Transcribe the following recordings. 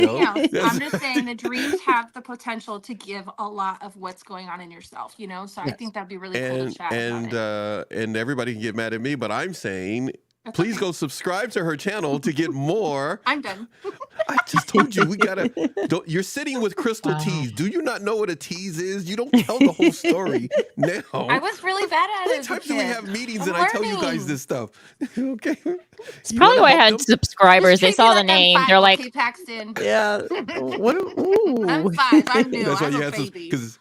No, I'm just saying the dreams have the potential to give a lot of what's going on in yourself, So I think that'd be really cool to chat about it. and everybody can get mad at me, but I'm saying That's please okay. go subscribe to her channel to get more. I'm done. I just told you you're sitting with Crystal Tease. Do you not know what a tease is? You don't tell the whole story now. I was really bad at How it many as a times do we kid. have meetings I'm and I tell you guys learning. this stuff? Okay. It's probably why I had Just subscribers. They treat saw me the like I'm name. 5, They're like, okay, Paxton. Yeah. What? I'm Ooh. 5. I'm new. That's why I'm you a have to, baby. because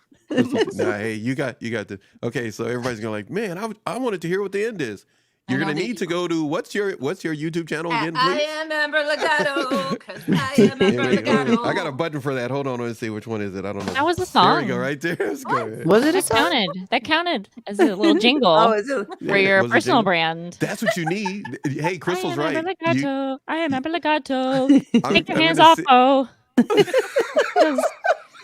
nah, hey, you got the. Okay, so everybody's going like, man, I wanted to hear what the end is. You're gonna need to go to what's your YouTube channel again, please? I am Amber Legato, because I am Amber Legato. I got a button for that. Hold on, let's see which one is it. I don't know. that was the There song. we go, right there. Let's go. Was it a That song? counted. That counted as a little jingle Oh, is it? for your Was it personal jingle? brand. That's what you need. Hey, Crystal's I am right. Amber Legato. I am Amber Legato. I'm Take your hands gonna off, sit- oh.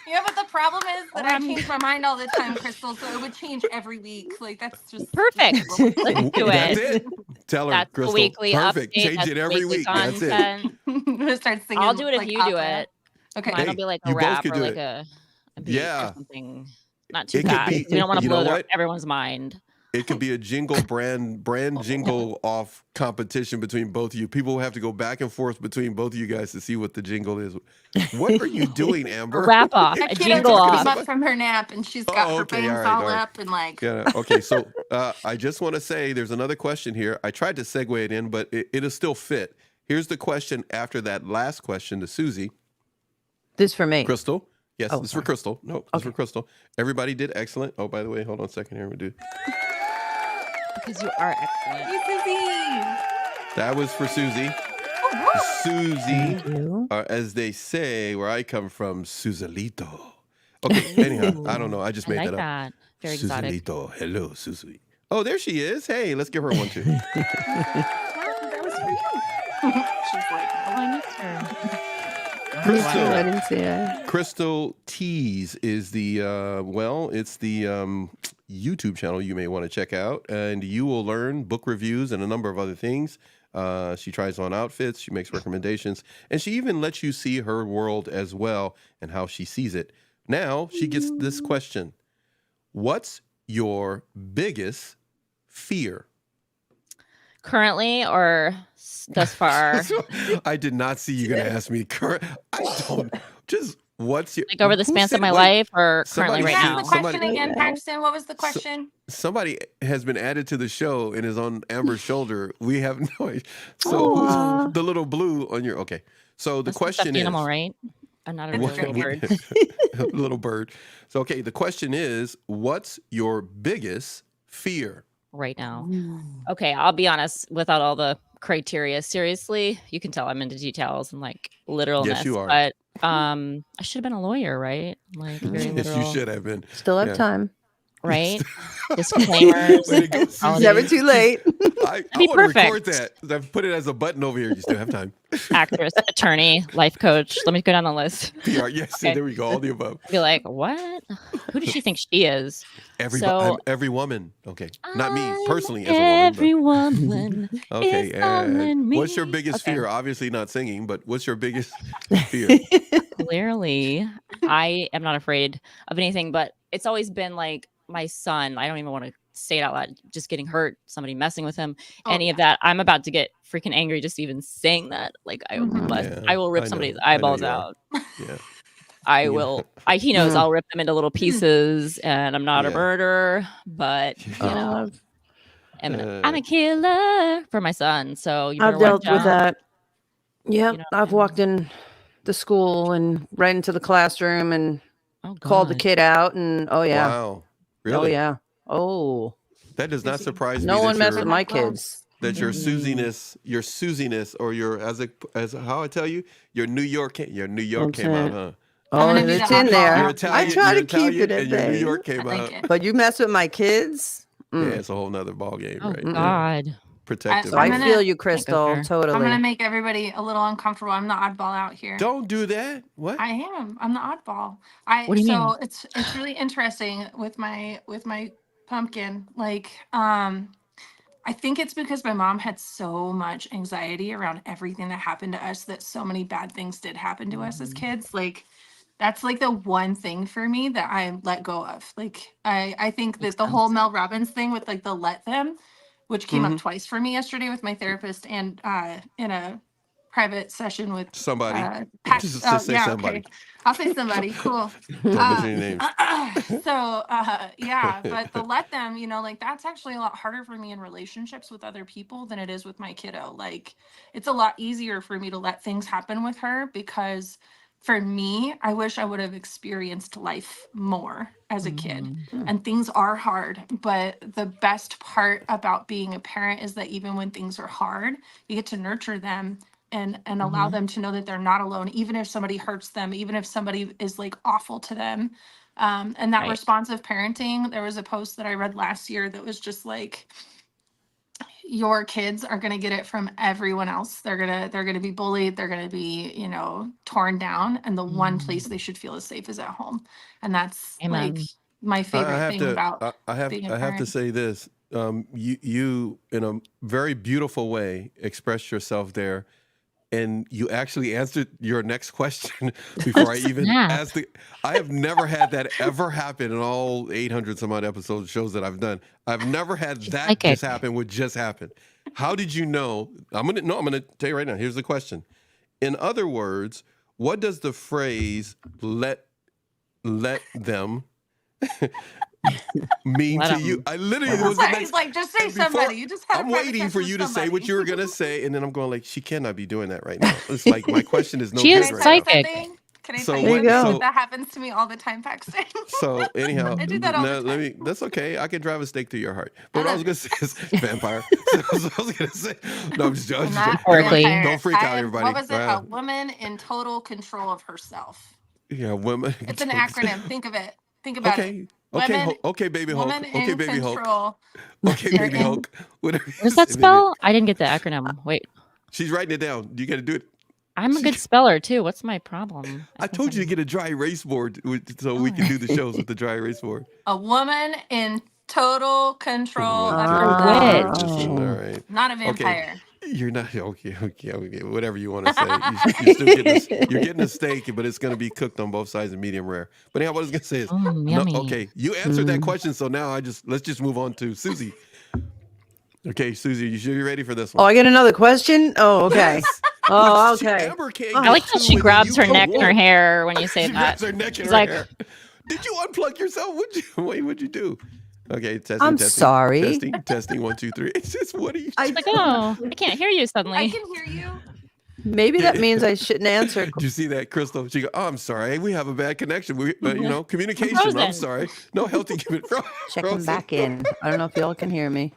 Yeah, but the problem is that I change my mind all the time, Crystal, so it would change every week. Like, that's just Perfect. Let's do That's it. it. Tell her, That's the Crystal. weekly Perfect. update. Change That's it the every weekly week. That's it. content. I'm gonna start singing. I'll do it if like you do opera. it. Okay. Mine will Hey, be like a you both rap could or do like it. a beat Yeah. or something. Not too It could fast. be. We don't want to You know blow what? everyone's mind. It could be a jingle brand jingle off competition between both of you. People will have to go back and forth between both of you guys to see what the jingle is. What are you doing, Amber? A wrap off. That A kiddo jingle just off. came up from her nap, and she's got her okay, bangs all all right. up and like. Yeah. Okay. So I just want to say there's another question here. I tried to segue it in, but it'll still fit. Here's the question after that last question to Susie. This for me. Crystal. Yes, Oh, this is sorry. for Crystal. No, this is for Crystal. Everybody did excellent. Oh, by the way, hold on a second here. We do. Because you are excellent. Hey, Susie. That was for Susie. Oh, Susie, Thank you. as they say, where I come from, Susalito. Okay, anyhow, I don't know. I just I made like that up. that. Very exotic. Susalito. Hello, Susie. Oh, there she is. Hey, let's give her one too. that was for you. She's like, Oh, I missed her. Crystal. I didn't see it. Crystal Tease is the it's the YouTube channel you may want to check out, and you will learn book reviews and a number of other things. She tries on outfits, she makes recommendations, and she even lets you see her world as well and how she sees it. Now she gets this question: what's your biggest fear? Currently or thus far? I did not see you going to ask me current. I don't. Just what's your Like over the who span said- of my wait, life or currently somebody right ask now? the question Somebody- again, Paxton. What was the question? Somebody has been added to the show and is on Amber's shoulder. We have no idea. So Aw. who's the little blue on your? Okay. So the That's question stuffed is, animal, right? I'm not a real what- bird. little bird. So okay, the question is, what's your biggest fear? Right now. Okay, I'll be honest, without all the criteria, seriously, you can tell I'm into details and like literalness. you are. But I should have been a lawyer, right? Like very Yes, literal, you should have been. Still have Yeah. time. right? Disclaimers. Way to go, Susie. It's never too late. I be want to record perfect. that. I've put it as a button over here. You still have time. Actress, attorney, life coach. Let me go down the list. PR. Yes, Okay. there we go. All the above. Be like, what? Who does she think she is? So- Every woman. Okay, not me I'm personally as a Every woman. woman. But, okay, is calling me. what's your biggest Okay. fear? Obviously not singing, but what's your biggest fear? Clearly, I am not afraid of anything, but it's always been like my son. I don't even want to say it out loud. Just getting hurt, somebody messing with him, Oh, any of that. I'm about to get freaking angry just even saying that. Like I Mhm. must, Yeah, I will rip I know. somebody's I know eyeballs you are. out. Yeah. I Yeah. will. He knows Yeah. I'll rip them into little pieces, and I'm not a Yeah. murderer, but you know, I'm a killer for my son. So you better I've dealt watch with out. that. Yeah, You know, I've walked in the school and right into the classroom and Oh, called the God. kid out, and oh yeah, Wow. Really? oh yeah, oh, That does not surprise me. no one that messed you're- with my kids. That your Mm. Susiness, or your as how I tell you, your New York came out, huh? Oh, gonna and be it's the in oddball there. out. You're I Italian. try you're to keep Italian, it at and your New bay. York I came like out. it. But you mess with my kids. Yeah, Mm. it's a whole nother ball game, Oh right? God. Protective. So I I'm gonna- feel you, go Crystal. there. I'm Totally. gonna make everybody a little uncomfortable. I'm the oddball out here. Don't do that. What? I am. I'm the oddball. What do you mean? So it's really interesting with my pumpkin. Like I think it's because my mom had so much anxiety around everything that happened to us, that so many bad things did happen to us as kids. Like, that's like the one thing for me that I let go of. Like, I think Makes that the whole sense. Mel Robbins thing with like the let them, which came up Mm-hmm. twice for me yesterday with my therapist and in a private session with Somebody. Pat. Just Oh say yeah, somebody. okay. I'll say somebody. Cool. Don't mention any names. Yeah, but the let them, like that's actually a lot harder for me in relationships with other people than it is with my kiddo. Like, it's a lot easier for me to let things happen with her because for me, I wish I would have experienced life more as a kid. Mhm. And things are hard, but the best part about being a parent is that even when things are hard, you get to nurture them and allow Mhm. them to know that they're not alone, even if somebody hurts them, even if somebody is like awful to them. And that Right. responsive parenting, there was a post that I read last year that was just like, your kids are going to get it from everyone else. They're going to be bullied, they're going to be, torn down, and the one place they should feel is safe is at home. And that's like Amen. my I favorite have thing to. about I being a have to parent. say this. You in a very beautiful way expressed yourself there, and you actually answered your next question before I even Snap. asked the. I have never had that ever happen in all 800 some odd episodes shows that I've done. I've never had She's that psychic. just happen. What just happened? How did you know? I'm gonna tell you right now. Here's the question. In other words, what does the phrase let them mean Let to you? 'em. I literally Let it 'em. was the He's next. like, just say And before somebody. You just had a I'm private waiting session for with you to say what somebody. you were gonna say, and then I'm going like, she cannot be doing that right now. It's like my question is no She good is Can I right tell you now. psychic. something? Can I So tell you There you what? something? go. That happens to me all the time texting. So anyhow, I do that all the now let time. me. That's okay. I can drive a stake through your heart. But I what I love was it. gonna say is vampire. So I was gonna say. No, I'm just I'm joking. not Metaphorically. vampire. Don't freak I out, am, what everybody. was it? A woman in total control of herself. Yeah, women. It's an acronym. Think of it. Think about it. Okay. Okay. Women, Okay, baby woman Hulk. Okay, in baby Hulk. control. Okay, Or baby in. Hulk. Whatever What you does that say, baby. spell? I didn't get the acronym. Wait. She's writing it down. You got to do it. I'm a She, good speller too. What's my problem? I told you to get a dry erase board so we can do the shows with the dry erase board. A woman in total control of You're a her witch. life. Listen, all Oh. right. Not a Okay. vampire. You're not okay. Whatever you want to say. You're still getting this. You're getting a steak, but it's going to be cooked on both sides and medium rare. But anyhow, what I was going to say is, no. Yummy. Okay, you answered that Mm. question, so now let's just move on to Susie. Okay, Susie, you sure you're ready for this Oh, one? I get another question? Oh, okay. Yes. Oh, Which okay. Amber can't Oh. I get like how two, she and then grabs you her get neck and her one. hair when you say She that. grabs her neck and She's her like, hair. Did you unplug yourself? What'd you do? Okay, testing, I'm testing, sorry. testing. 1, 2, 3. It's just what are you? I like, oh, I can't hear you I suddenly. can hear you. maybe that means I shouldn't answer. Did you see that, Crystal? She go, oh, I'm sorry. We have a bad connection. We, communication. Frozen. I'm sorry. No healthy communication. Checking back in. I don't know if y'all can hear me.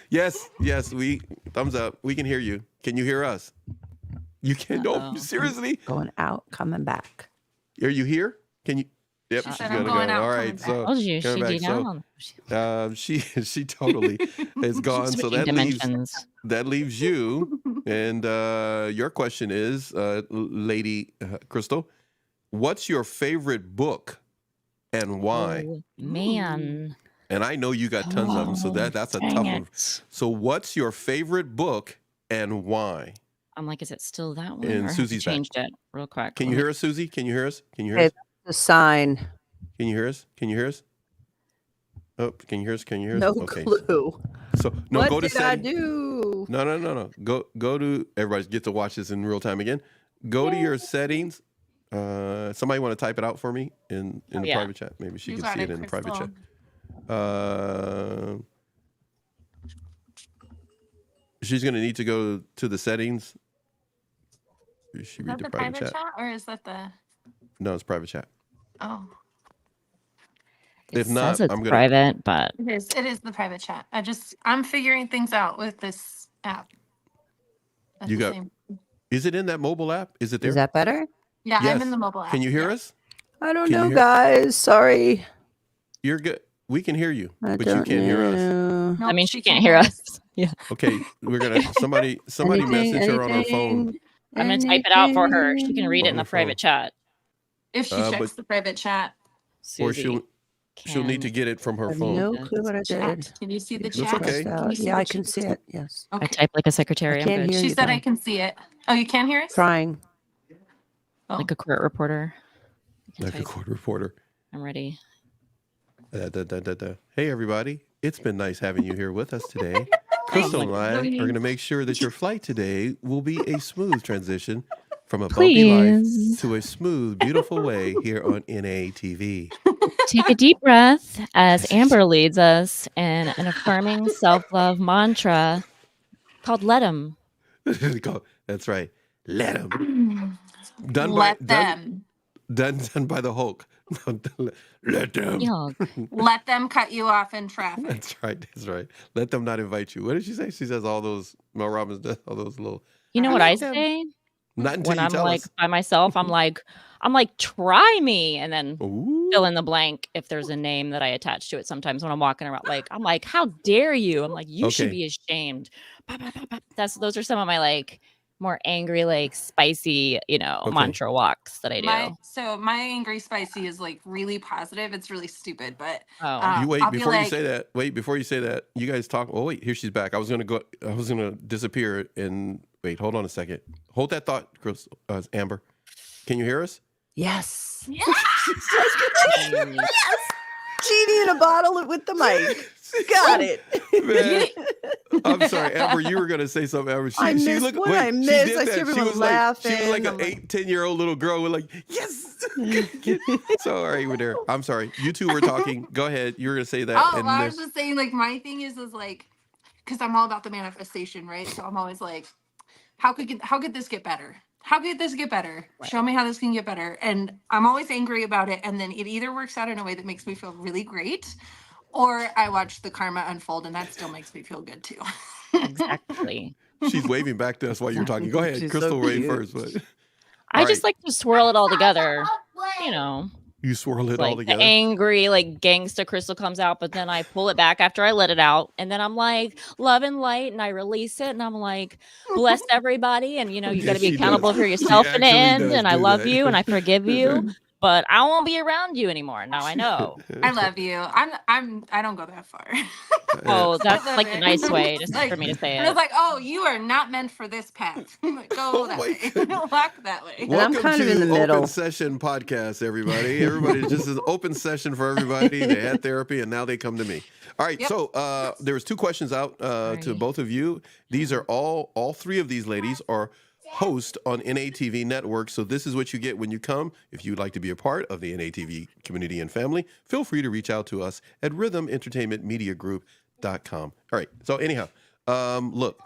Yes. We thumbs up. We can hear you. Can you hear us? You can. No, Uh-oh. seriously. Going out, coming back. Are you here? Can you? Yep. She She's said, gonna I'm go. going out, All coming right. back. So Told you coming she'd be back. down. She totally is gone. So Switching dimensions. that leaves you. And your question is, Lady Crystal, what's your favorite book and why? Oh, man. And I know you got tons of them, so that's a Dang tough one. it. So what's your favorite book and why? I'm like, is it still that one? And Or have Susie's you back. changed it real quick? Can you hear us, Susie? Can you hear us? Can you hear Okay, us? the sign. Can you hear us? Can you hear us? Oh, can you hear us? Can you hear us? No Okay. clue. So no, What go to did I settings. do? No. Go to everybody get to watch this in real time again. Go to your settings. Somebody want to type it out for me in the private chat? Maybe she You can got see it it, in the private chat. Crystal. She's gonna need to go to the settings. She Is read that the the private private chat? chat or is that the? No, it's private chat. Oh, It If says not, it's I'm gonna. private, but it is. It is the private chat. I'm figuring things out with this app. At You the got- same. Is it in that mobile app? Is it there? Is that better? Yeah, I'm Yes. in the mobile app. Can you hear yeah. us? I don't Can you know, hear- guys. Sorry. You're good. We can hear you, I but you don't can't hear us. know. Nope, I mean, she can't hear us. Yeah. Okay, we're gonna somebody message her on her phone. I'm going to type it out for her. She can read it On in the the phone. private chat. If she but- checks the private chat. Or Susie. she'll She'll need to get it from I her have phone. no clue what I did. Chat. Can you see the That's chat? okay. Can you see Yeah, the I can chat? see it. Yes. I Okay. type like a secretary. I I'm can't good. hear She you, said though. I can see it. Oh, you can't hear us? Trying. Oh. Like a court reporter. I can Like a type. court reporter. I'm ready. Hey, everybody. It's been nice having you here with us today. Crystal and I are going to make sure that your flight today will be a smooth transition from a bumpy life Please to a smooth, beautiful way here on NATV. take a deep breath as Amber leads us in an affirming self-love mantra called "Let 'em." That's right. Let them. Let them. Done by the Hulk. Let them. Yeah. Let them cut you off in traffic. That's right. That's right. Let them not invite you. What did she say? She says all those, Mel Robbins does all those little. You know what I Let them. say Not until when you I'm tell like us. by myself? I'm like, try me, and then Ooh. fill in the blank if there's a name that I attach to it. Sometimes when I'm walking around, like I'm like, how dare you? I'm like, you should Okay. be ashamed. Those are some of my like more angry, like spicy, Okay. mantra walks that I do. My angry spicy is like really positive. It's really stupid, but Oh, You wait I'll be before you like- say that. Wait before you say that. You guys talk. Oh wait, here she's back. I was gonna disappear and wait. Hold on a second. Hold that thought, Chris, Amber. Can you hear us? Yes. mm, Genie in a bottle with the mic. Got it. Man, I'm sorry, Amber. You were gonna say something. Amber. I missed what I missed. I see everyone She was like laughing. an 10-year-old little girl with like, yes. So all right, we're there. I'm sorry. You two were talking. Go ahead. You were gonna say that. Oh, well, I was just saying, like, my thing is like, because I'm all about the manifestation, right? So I'm always like, how could this get better? How could this get better? Right. Show me how this can get better. And I'm always angry about it. And then it either works out in a way that makes me feel really great, or I watch the karma unfold, and that still makes me feel good too. exactly. She's waving back to us while you're talking. Go ahead, She's Crystal. so Wave cute. first, but I All just right. like to swirl it all together. You swirl it Like all the together. angry, like gangsta Crystal comes out, but then I pull it back after I let it out, and then I'm like love and light, and I release it, and I'm like bless everybody, and you got Yes, to be she accountable does. for She yourself in the actually end, does and I do love that. you, and I forgive That's you, right. but I won't be around you anymore. Now I know. I love you. I don't go that far. Oh, I that's love like the it. nice way It's just like, for me to say and it. it's like, oh, you are not meant for this path. Go Oh that my way. goodness. Walk that way. And I'm Welcome kind to of in the middle. Open Session Podcast, everybody. Everybody, just an open session for everybody. They had therapy, and now they come to me. All right, Yep. so there was 2 questions out to Sorry. both of you. These are all 3 of these ladies are hosts on NATV Network. So this is what you get when you come. If you'd like to be a part of the NATV community and family, feel free to reach out to us at rhythmentertainmentmediagroup.com. All right, so anyhow, look,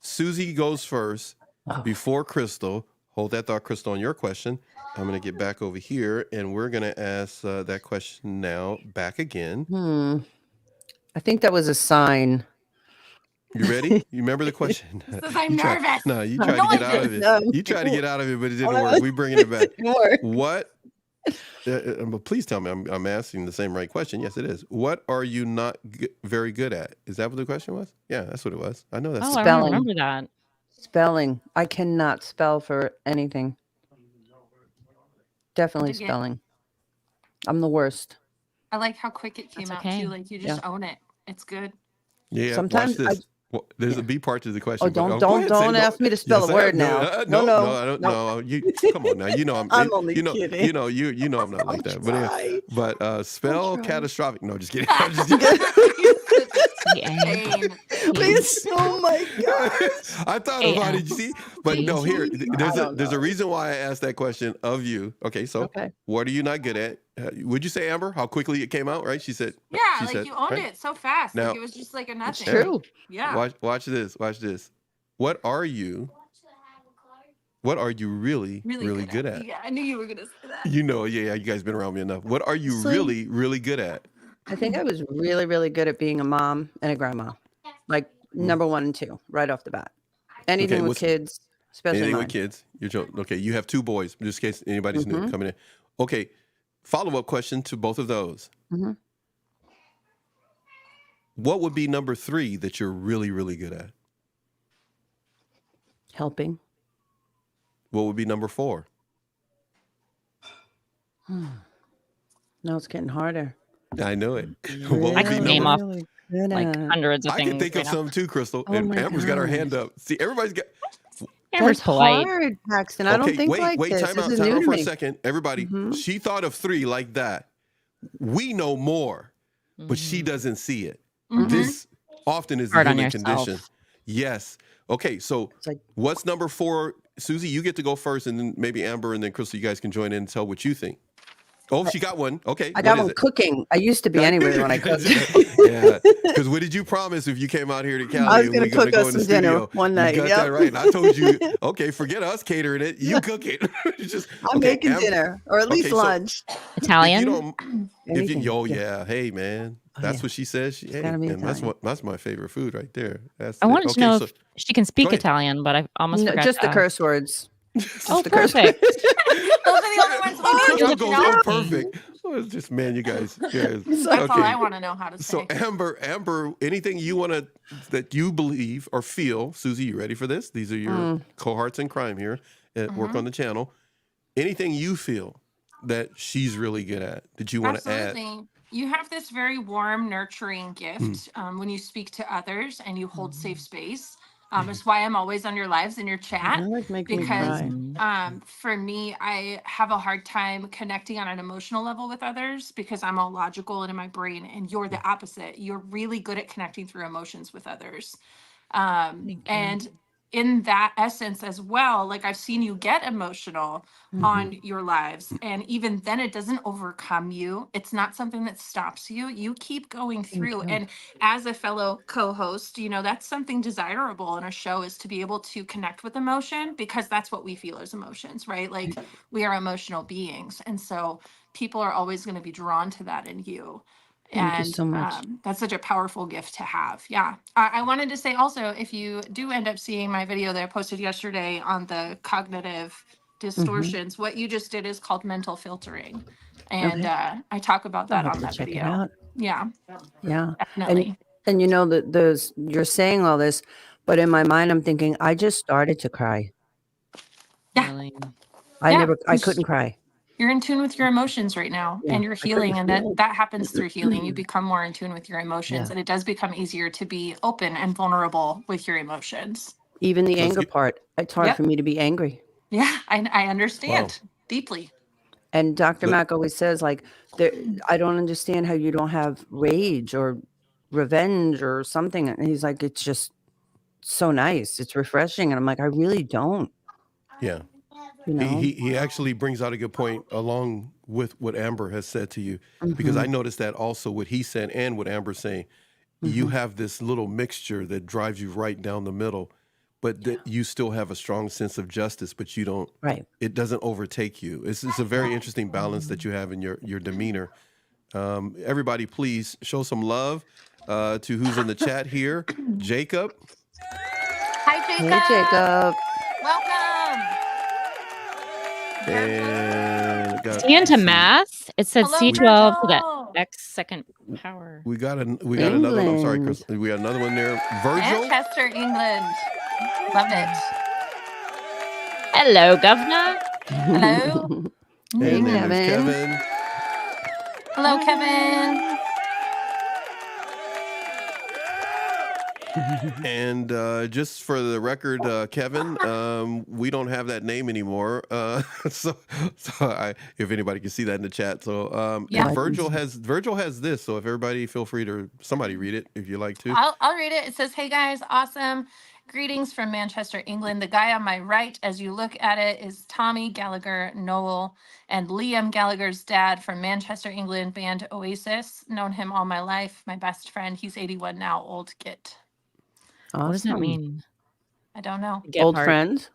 Susie goes first before Crystal. Hold that thought, Crystal, on your question. I'm going to get back over here, and we're going to ask that question now back again. I think that was a sign. You ready? You remember the question? Says I'm You tried- nervous. No, you tried to get out of it. No. You tried to get out of it, but it didn't work. We bringing it back. What? But please tell me I'm asking the same right question. Yes, it is. What are you not very good at? Is that what the question was? Yeah, that's what it was. I know that's. Oh, I Spelling. remember that. Spelling. I cannot spell for anything. Definitely Dig it. spelling. I'm the worst. I like how quick it came That's out okay. too. Like you just own it. It's good. Yeah, Sometimes watch this. There's yeah. a B part to the question. Oh, but don't go ahead, ask me to spell a I word have. now. No, No, I don't no. know. You come on now. You know I'm only kidding. You know I'm not like that. But anyway, spell try. catastrophic. No, just kidding. I'm just kidding. Pain. Please. Oh my God. I thought about it, you see, but no. Here, I don't there's a know. reason why I asked that question of you. Okay, so Okay. what are you not good at? Would you say, Amber, how quickly it came out? Right? She said. Yeah, she like said, you owned right? it so fast. Now- Like it was just like a nothing. It's true. Yeah. Watch this. Watch this. What are you really good at? Yeah, I knew you were gonna say that. You know, yeah, you guys been around me enough. What are you Honestly- really good at? I think I was really, really good at being a mom and a grandma. Like number 1 and 2, right off the bat. Anything with what's- kids, especially Anything mine. with kids? Okay, you have 2 boys, just in case anybody's new coming in. Okay, follow-up question to both of those. Mhm. What would be number 3 that you're really good at? Helping. What would be number 4? No, it's getting harder. I know it. What Really, I would be could name number? off really like good. hundreds of I things can think right of now. some too, Crystal. Oh And my Amber's got her hand gosh. up. See, everybody's got. Amber's That's polite. hard, Paxton. I don't Okay, think like wait, this. time This out is new to for a me. second. Everybody, Mhm. she thought of 3 like that. We know more, but she Mhm. doesn't see it. Mhm. This often is the Hard on human yourself. condition. Yes. Okay, so It's like, what's number 4? Susie, you get to go first, and then maybe Amber and then Crystal, you guys can join in and tell what you think. Oh, she got one. Okay, I what got is one it? cooking. I used to be anyway when I cooked. Yeah, because what did you promise if you came out here to I Cali was and going we to going to cook go us in the some dinner studio? one You night. got Yep. that right. And I told you, okay, forget us catering it. You cook it. It's just I'm okay. making dinner, or at least okay, so- lunch. If you Italian. don't, Anything. yeah, hey man, Oh, that's yeah. what she says. Hey, gotta be man, Italian. that's my favorite food right there. That's I it. wanted to Okay, know so if she can speak go ahead. Italian, but I almost No, forgot just to the ask. curse words. Just Oh, the curse perfect. words. Those are the only ones we need. Crystal Don't you goes, know? oh, perfect. Oh, it's just man, you guys. That's all I Okay. want to know how to So say. Amber, anything you want to that you believe or feel, Susie, you ready for this? These are your cohorts in crime here at work on the channel. Anything you feel that she's really good at that you want to add? Absolutely. You have this very warm, nurturing gift when you speak to others and you hold safe space. It's why I'm always on your lives and your chat. I like making me Because cry. for me, I have a hard time connecting on an emotional level with others because I'm all logical and in my brain, and you're the opposite. You're really good at connecting through emotions with others. Thank you. And in that essence as well, like I've seen you get emotional on your lives, and even then it doesn't overcome you. It's not something that stops you. You keep going through. you. And as a fellow co-host, you know, that's something desirable in a show, is to be able to connect with emotion, because that's what we feel as emotions, right? Like we are emotional beings. And so people are always going to be drawn to that in you. Thank you And so much. that's such a powerful gift to have. Yeah. I wanted to say also, if you do end up seeing my video that I posted yesterday on the cognitive distortions, what you just did is called mental filtering. And Okay. I talk about I'll that have on to that check it video. out. Yeah, Yeah. definitely. And you know that those you're saying all this, but in my mind I'm thinking I just started to cry. Yeah. Really. I couldn't cry. You're in tune with your emotions right now, Yeah, and you're I couldn't healing, and feel. that happens through healing. You become more in tune with your emotions, Yeah. and it does become easier to be open and vulnerable with your emotions. Even the So it's anger good- part. It's hard Yep. for me to be angry. Yeah, I understand deeply. And Dr. Look- Mack always says, like, I don't understand how you don't have rage or revenge or something. And he's like, it's just so nice. It's refreshing. And I'm like, I really don't. Yeah. You know? He actually brings out a good point along with what Amber has said to you, because I noticed that also what he said and what Amber's saying. You have this little mixture that drives you right down the middle, but that you still have a strong sense of justice, but you don't. Right. It doesn't overtake you. It's a very interesting balance that you have in your demeanor. Everybody, please show some love to who's in the chat here. Jacob. Hi, Jacob. Hey, Jacob. Welcome. And got, See into math. It said Hello, C12 to the Virgil. X second power. we got another one. I'm sorry, England. Chris. We got another one there. Virgil. Manchester, England. Love it. Hello, governor. Hello. Hey, And then there's Kevin. Kevin. Hello, Kevin. And just for the record, Kevin, we don't have that name anymore. So if anybody can see that in the chat. So Yeah. and Virgil has this. So if everybody feel free to somebody read it if you like to. I'll read it. It says, "Hey guys, awesome. Greetings from Manchester, England. The guy on my right, as you look at it, is Tommy Gallagher Noel and Liam Gallagher's dad from Manchester, England, band Oasis. Known him all my life. My best friend. He's 81 now. Old git. Awesome. What does that mean? I don't know. Get Old part. friend?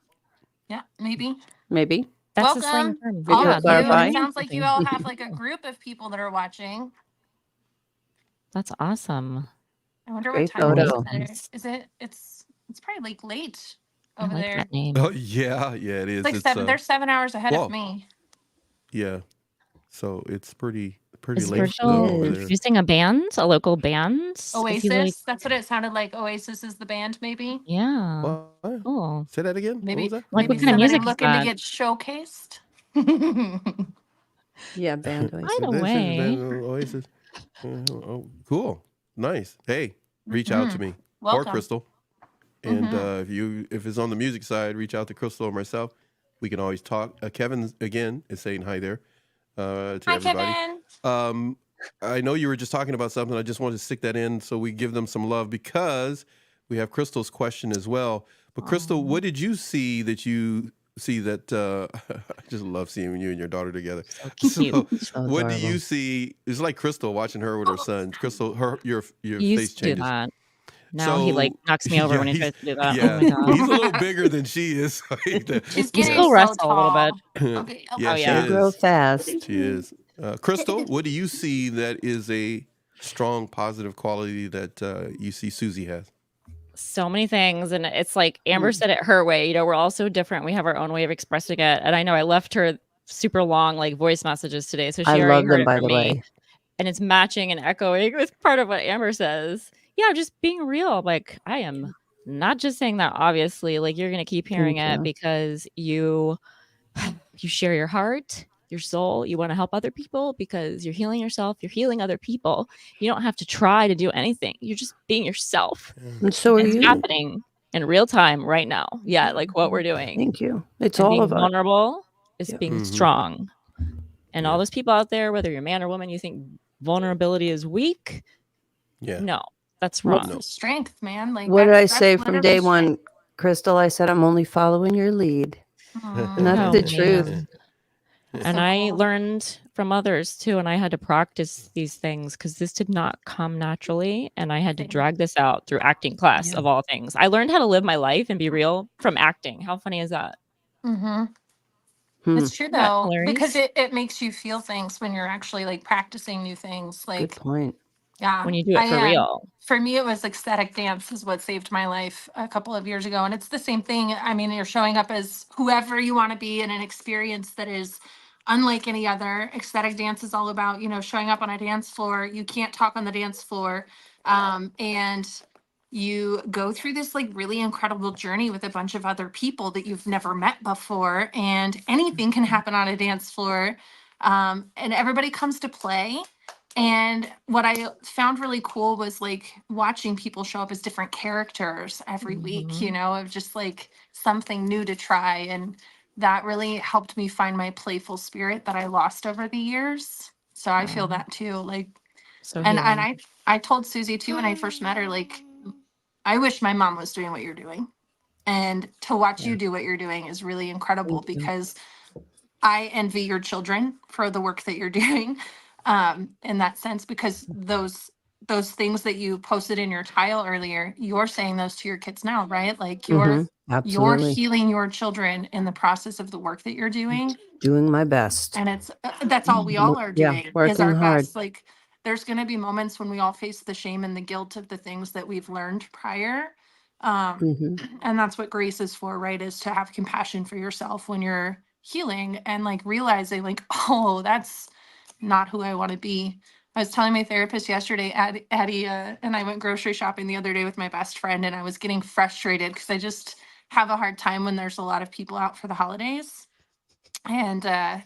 Yeah, maybe. Maybe. That's a Welcome. slang term. Did you All of you. clarify? It sounds like you all have like a group of people that are watching. That's awesome. I wonder Great what time it is photo. there. Is it? It's probably like late I over like there. that name. Oh yeah, it is. It's like 7. They're 7 hours ahead whoa. of me. Yeah. So it's pretty Is late Virgil over there. producing a band, a local band? If Oasis. you like, That's what it sounded like. Oasis is the band, maybe. yeah. What? Cool. Say that again. Maybe. What was that? Like, Maybe what kind of somebody music is looking to that? get showcased. Yeah, band By Oasis. the This has way, been Oasis. Oh, cool. Nice. Hey, reach out to me or Welcome. Crystal. And if it's on the music side, reach out to Crystal or myself. We can always talk. Kevin, again, is saying hi there to Hi, everybody. Kevin. I know you were just talking about something. I just wanted to stick that in so we give them some love because we have Crystal's question as well. But Crystal, what did you see that I just love seeing you and your daughter together. so cute. So What do adorable. you see? It's like Crystal watching her with her son. Crystal, your He face used to do changes. that. Now he like knocks me over yeah, when he he's tries to do that. Oh yeah, my god. he's a little bigger than she is. She's We getting still so wrestle a little tall. bit. Okay. Yeah, Oh she yeah. They grow is. fast. She is. Crystal, what do you see that is a strong positive quality that you see Susie has? So many things, and it's like Amber said it her way. We're all so different. We have our own way of expressing it. And I know I left her super long like voice messages today, so she I already love heard them, it by from the me. way. And it's matching and echoing with part of what Amber says. Yeah, just being real. Like I am not just saying that obviously, like you're gonna keep hearing Thank it you. because you share your heart, your soul, you want to help other people because you're healing yourself, you're healing other people. You don't have to try to do anything. You're just being yourself. And so are And it's you. happening in real time right now. Yeah, like what we're doing. Thank you. It's And all being of us. vulnerable is Yeah. being Mhm. strong. And all Yeah. those people out there, whether you're man or woman, you think vulnerability is weak. Yeah. No, that's What- wrong. No. Strength, man. Like What did I that's say from literally day one, strength. Crystal? I said, I'm only following your lead. And that's Mm. Oh, the truth. man. That's And so I cool. learned from others too, and I had to practice these things because this did not come naturally, and I had to Same. drag this out through acting class Yeah. of all things. I learned how to live my life and be real from acting. How funny is that? Mm-hmm. Hmm. It's true Isn't that though, because hilarious? it makes you feel things when you're actually like practicing new things. Good Like, point. yeah, When you do it for real. for me, it was ecstatic dance is what saved my life a couple of years ago. And it's the same thing. I mean, you're showing up as whoever you want to be in an experience that is unlike any other. Ecstatic dance is all about, showing up on a dance floor. You can't talk on the dance floor. And you go through this like really incredible journey with a bunch of other people that you've never met before. And anything can happen on a dance floor. And everybody comes to play. And what I found really cool was like watching people show up as different characters every week, Mhm. of just like something new to try. And that really helped me find my playful spirit that I lost over the years. So I feel Wow. that too. Like, So and healing. I told Susie too when I first met her, like, I wish my mom was doing what you're doing. And to watch Yeah. you do what you're doing is really incredible Thank you. because I envy your children for the work that you're doing, in that sense, because those things that you posted in your tile earlier, you're saying those to your kids now, right? Like you're Absolutely. healing your children in the process of the work that you're doing, Doing my best. and it's that's all we all are Yeah, doing is working our hard. best. Like there's going to be moments when we all face the shame and the guilt of the things that we've learned prior. Mhm. And that's what grace is for, right? Is to have compassion for yourself when you're healing and like realizing like, oh, that's not who I want to be. I was telling my therapist yesterday, Addie, and I went grocery shopping the other day with my best friend, and I was getting frustrated because I just have a hard time when there's a lot of people out for the holidays. And I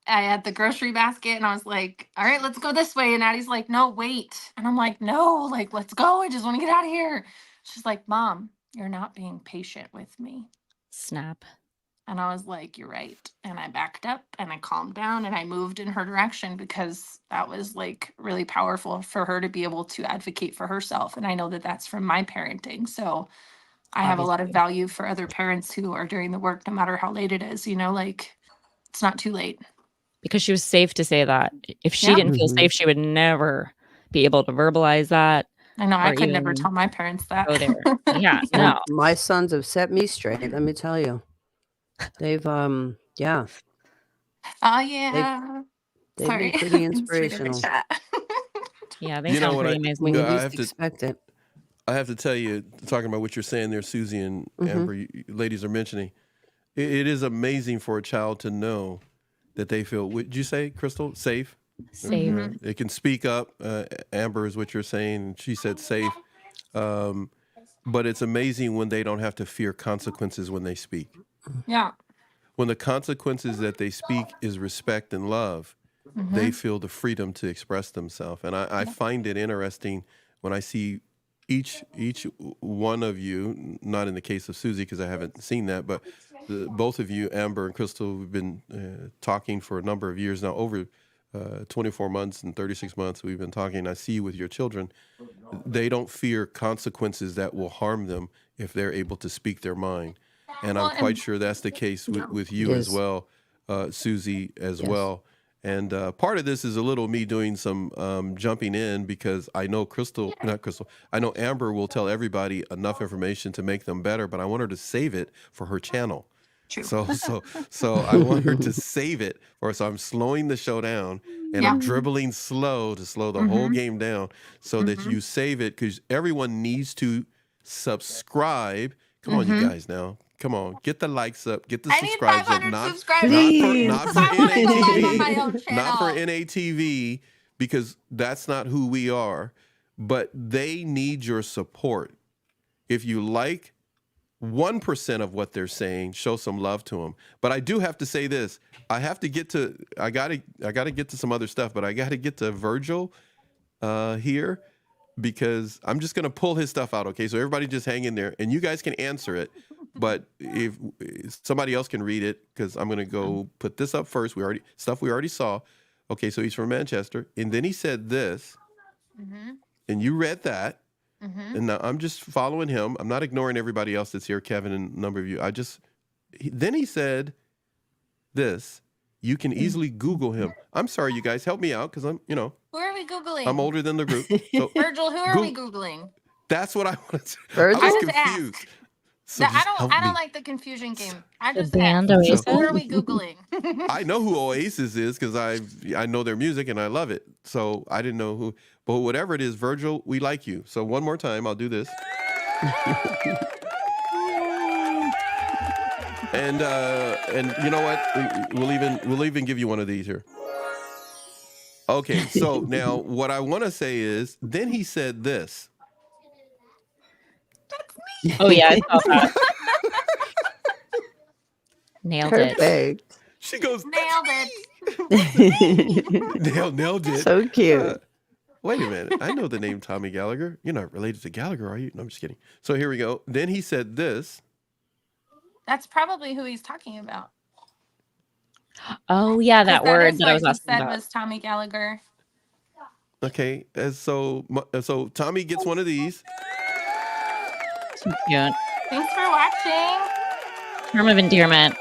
had the grocery basket and I was like, all right, let's go this way. And Addie's like, no, wait. And I'm like, no, like, let's go. I just want to get out of here. She's like, Mom, you're not being patient with me. Snap. And I was like, you're right. And I backed up and I calmed down and I moved in her direction because that was like really powerful for her to be able to advocate for herself. And I know that that's from my parenting. So I have a lot of Obviously. value for other parents who are doing the work, no matter how late it is, like it's not too late. Because she was safe to say that. If she Yeah. didn't feel Mhm. safe, she would never be able to verbalize that I know I or could never even tell my parents that. go there. Yeah, Well, no. my sons have set me straight, let me tell you. They've yeah, Oh yeah. they've Sorry. been pretty Just reading the inspirational chat. Yeah, they You know sound what pretty when amazing. you I least have to expect it. I have to tell you, talking about what you're saying there, Susie and Amber, you ladies are mentioning, it is amazing for a child to know that they feel, would you say, Crystal, safe? Safe. They can speak up. Amber is what you're saying. She said safe. But it's amazing when they don't have to fear consequences when they speak. Yeah. when the consequences that they speak is respect and love, they feel the freedom to express themselves. And I find it interesting when I see each one of you, not in the case of Susie because I haven't seen that, but both of you, Amber and Crystal, we've been talking for a number of years now, over 24 months and 36 months we've been talking. I see you with your children. They don't fear consequences that will harm them if they're able to speak their mind. And I'm quite sure that's the case with you as Yes. well, Susie as Yes. well. And part of this is a little me doing some jumping in because I know I know Amber will tell everybody enough information to make them better, but I want her to save it for her channel. True. So I want her to save it for. So I'm slowing the show down and I'm dribbling slow to slow the whole game down so that you save it because everyone needs to subscribe. Come on, you guys now. Come on, get the likes up, get the I need subscribes up. 500 subscribers. Not for I wanna go live on my NATV, own not for channel. NATV, because that's not who we are. But they need your support. If you like 1% of what they're saying, show some love to them. But I do have to say this: I gotta get to some other stuff, but I gotta get to Virgil here because I'm just gonna pull his stuff out. Okay, so everybody just hang in there, and you guys can answer it. But if somebody else can read it, because I'm gonna go put this up first. We already saw. Okay, so he's from Manchester, and then he said this, and you read that. And now I'm just following him. I'm not ignoring everybody else that's here, Kevin and a number of you. Then he said this. You can easily Google him. I'm sorry, you guys, help me out because Who are we Googling? I'm older than the group. So Virgil, who are we Googling? that's what I wanted to. Virgil? I I was just asked. confused. So I just don't help I don't me. like the confusion game. I The just band asked. Oasis. Who are we Googling? I know who Oasis is because I know their music and I love it. So I didn't know who, but whatever it is, Virgil, we like you. So one more time, I'll do this. And you know what? We'll even give you one of these here. Okay, so now what I want to say is, then he said this. Oh yeah, I saw that. Nailed it. Perfect. She goes, Nailed it. nailed it. So cute. Wait a minute. I know the name Tommy Gallagher. You're not related to Gallagher, are you? No, I'm just kidding. So here we go. Then he said this. That's probably who he's talking about. Oh yeah, that 'Cause word is that I what was he asking said about. was Tommy Gallagher. Okay, and so Tommy gets one of these. So cute. Thanks for watching. Term of endearment.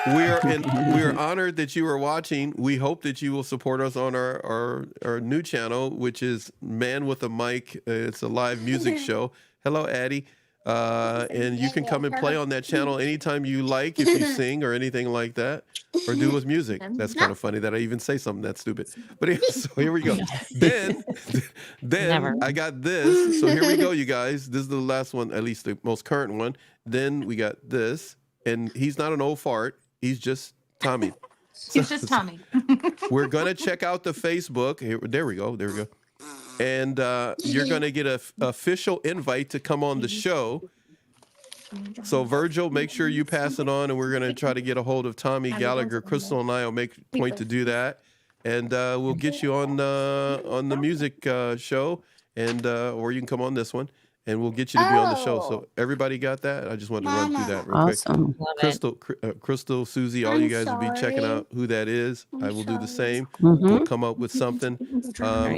We are honored that you are watching. We hope that you will support us on our new channel, which is Man with a Mic. It's a live music show. Hello, Addie. And you can come and play on that channel anytime you like if you sing or anything like that, or do with music. That's kind of funny that I even say something that stupid. But anyway, so here we go. Then Never. I got this. So here we go, you guys. This is the last one, at least the most current one. Then we got this, and he's not an old fart. He's just Tommy. He's just Tommy. We're gonna check out the Facebook. Here, there we go. And you're going to get an official invite to come on the show. So, Virgil, make sure you pass it on, and we're going to try to get a hold of Tommy Gallagher. Crystal and I will make a point to do that. And we'll get you on the music show, and or you can come on this one, and we'll get you to be on the show. So, everybody got that? I just wanted to run through that real quick. Awesome. Love it. Crystal, Susie, all you guys will be checking out who that is. I will do the same. Mhm. We'll come up with something.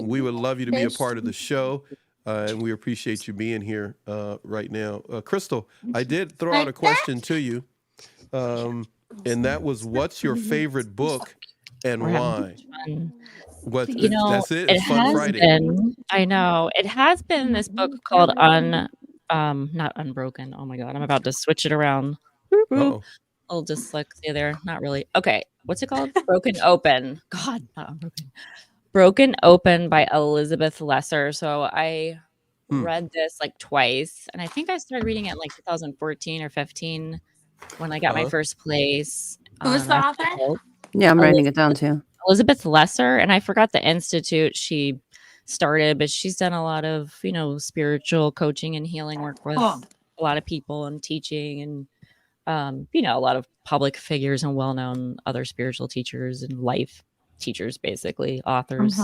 We would love you to be a part of the show, and we appreciate you being here right now. Crystal, I did throw out a question to you, and that was, what's your favorite book and We're having why? fun. What? You know, That's it. it It's Fun has Friday. been. I know it has been this book called not Unbroken. Oh my god, I'm about to switch it around. Uh-oh. Little dyslexia there. Not really. Okay, what's it called? Broken Open. God, not Unbroken. Broken Open by Elizabeth Lesser. So I read this like twice, and I think I started reading it in like 2014 or 15 when I got my first place. Who's the author? Yeah, I'm writing it down too. Elizabeth Lesser, and I forgot the institute she started, but she's done a lot of, spiritual coaching and healing work with a lot of people and teaching. And a lot of public figures and well-known other spiritual teachers and life teachers, basically authors,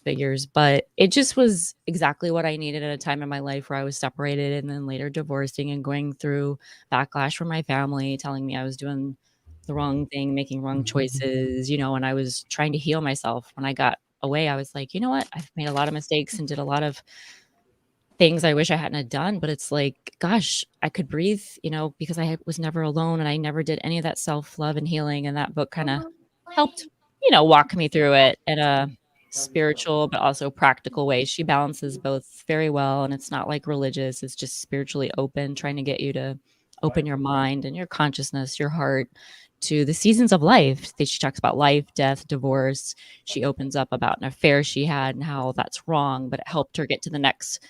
figures. But it just was exactly what I needed at a time in my life where I was separated and then later divorcing and going through backlash from my family telling me I was doing the wrong thing, making wrong choices, and I was trying to heal myself. When I got away, I was like, you know what? I've made a lot of mistakes and did a lot of things I wish I hadn't have done, but it's like, gosh, I could breathe, because I was never alone and I never did any of that self-love and healing. And that book kind of helped, walk me through it in a spiritual, but also practical way. She balances both very well. And it's not like religious. It's just spiritually open, trying to get you to open your mind and your consciousness, your heart to the seasons of life. She talks about life, death, divorce. She opens up about an affair she had and how that's wrong, but it helped her get to the next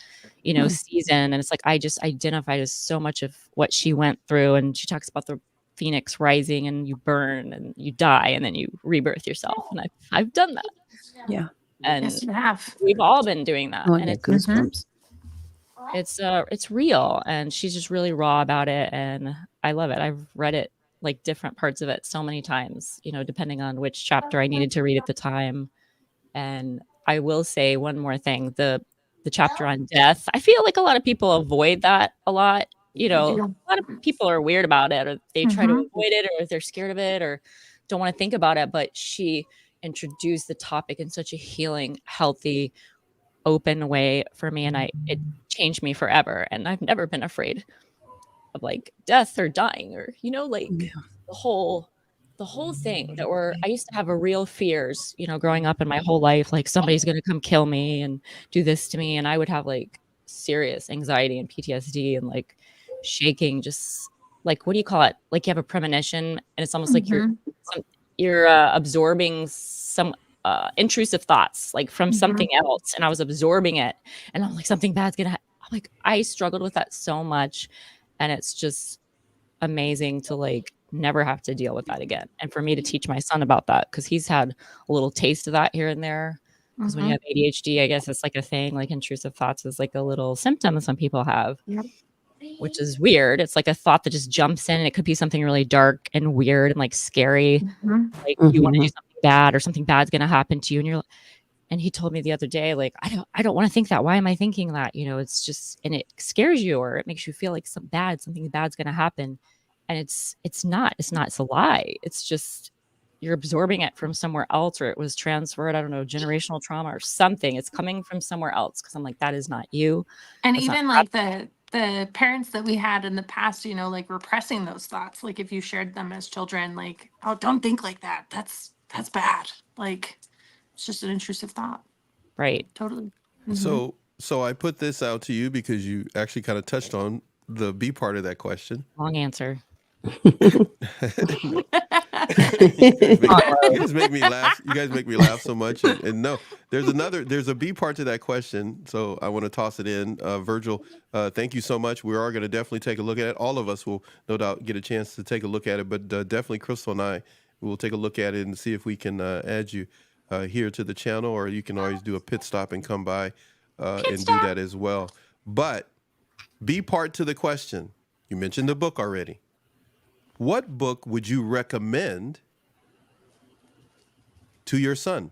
season. And it's like, I just identified with so much of what she went through. And she talks about the phoenix rising and you burn and you die and then you rebirth yourself. And I've done that. Yeah. And Yes, you have. we've all been doing that. Oh, And yeah, goosebumps. it's real. And she's just really raw about it. And I love it. I've read it, like different parts of it so many times, depending on which chapter I needed to read at the time. And I will say one more thing, the chapter on death, I feel like a lot of people avoid that a lot. A lot of people are weird about it, or they try to avoid it, or they're scared of it, or don't want to think about it. But she introduced the topic in such a healing, healthy, open way for me. And it changed me forever. And I've never been afraid of like death or dying or, the whole thing I used to have a real fears, growing up in my whole life, like somebody's going to come kill me and do this to me. And I would have like serious anxiety and PTSD and like shaking, just like, what do you call it? Like you have a premonition and it's almost like you're absorbing some intrusive thoughts, like from something else. And I was absorbing it and I'm like, something bad's going to like, I struggled with that so much. And it's just amazing to like never have to deal with that again. And for me to teach my son about that, because he's had a little taste of that here and there. Because when you have ADHD, I guess it's like a thing, like intrusive thoughts is like a little symptom that some people have, which is weird. It's like a thought that just jumps in and it could be something really dark and weird and like scary. Like you want to do something bad or something bad's going to happen to you. And he told me the other day, like, I don't want to think that. Why am I thinking that? It's just, and it scares you or it makes you feel like something bad's going to happen. And it's a lie. It's just, you're absorbing it from somewhere else, or it was transferred. I don't know, generational trauma or something. It's coming from somewhere else. Cause I'm like, that is not you. And That's even like the parents that we had in the past, like repressing those thoughts. Like if you shared them as children, like, oh, don't think like that. That's bad. Like, it's just an intrusive thought. Right. Totally. So I put this out to you because you actually kind of touched on the B part of that question. Long answer. You guys make me laugh. You guys make me laugh so much. And no, there's a B part to that question. So I want to toss it in. Virgil, thank you so much. We are going to definitely take a look at it. All of us will no doubt get a chance to take a look at it, but definitely Crystal and I will take a look at it and see if we can add you here to the channel, or you can always do a pit stop and come by and do that as well. But B part to the question, you mentioned the book already. What book would you recommend to your son?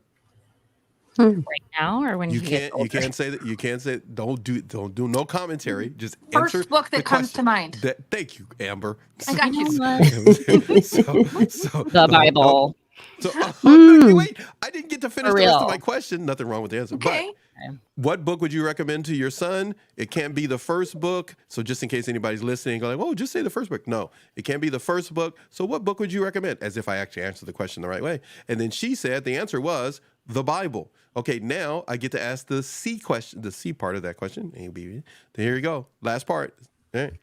Right now, or when you can't say that. You can't say. Don't do no commentary. Just answer first book that comes to mind. Thank you, Amber. I got you. The Bible. Wait, I didn't get to finish the rest of my question. Nothing wrong with the answer. Okay. But what book would you recommend to your son? It can't be the first book. So just in case anybody's listening, go like, "Oh, just say the first book." No, it can't be the first book. So what book would you recommend? As if I actually answered the question the right way. And then she said the answer was the Bible. Okay, now I get to ask the C question, the C part of that question. Here you go. Last part. All right.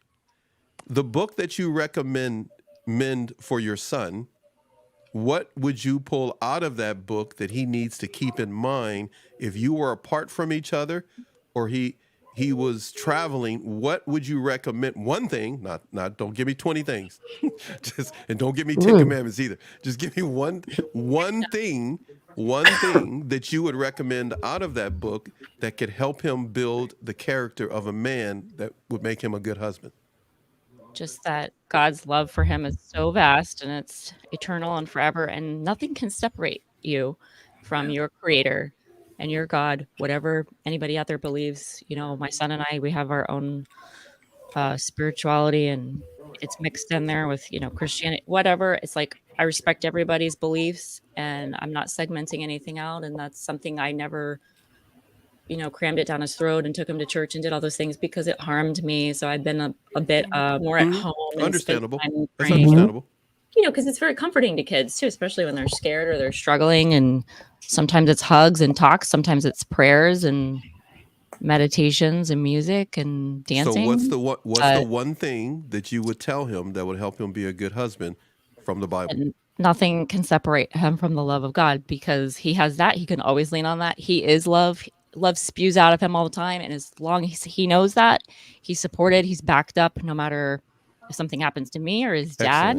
The book that you recommend for your son, what would you pull out of that book that he needs to keep in mind if you were apart from each other or he was traveling? What would you recommend? One thing, not don't give me 20 things. And don't give me 10 commandments either. Just give me one thing that you would recommend out of that book that could help him build the character of a man that would make him a good husband. just that God's love for him is so vast and it's eternal and forever, and nothing can separate you from your creator and your God, whatever anybody out there believes. My son and I, we have our own spirituality, and it's mixed in there with Christianity, whatever. It's like I respect everybody's beliefs and I'm not segmenting anything out, and that's something I never crammed it down his throat and took him to church and did all those things because it harmed me. So I've been a bit more at home and spent Understandable. time That's praying, understandable. because it's very comforting to kids too, especially when they're scared or they're struggling. And sometimes it's hugs and talks, sometimes it's prayers and meditations and music and So dancing. what's the one thing that you would tell him that would help him be a good husband from the Bible? And nothing can separate him from the love of God, because he has that. He can always lean on that. He is love. Love spews out of him all the time. And as long as he knows that, he's supported, he's backed up, no matter if something happens to me or his dad.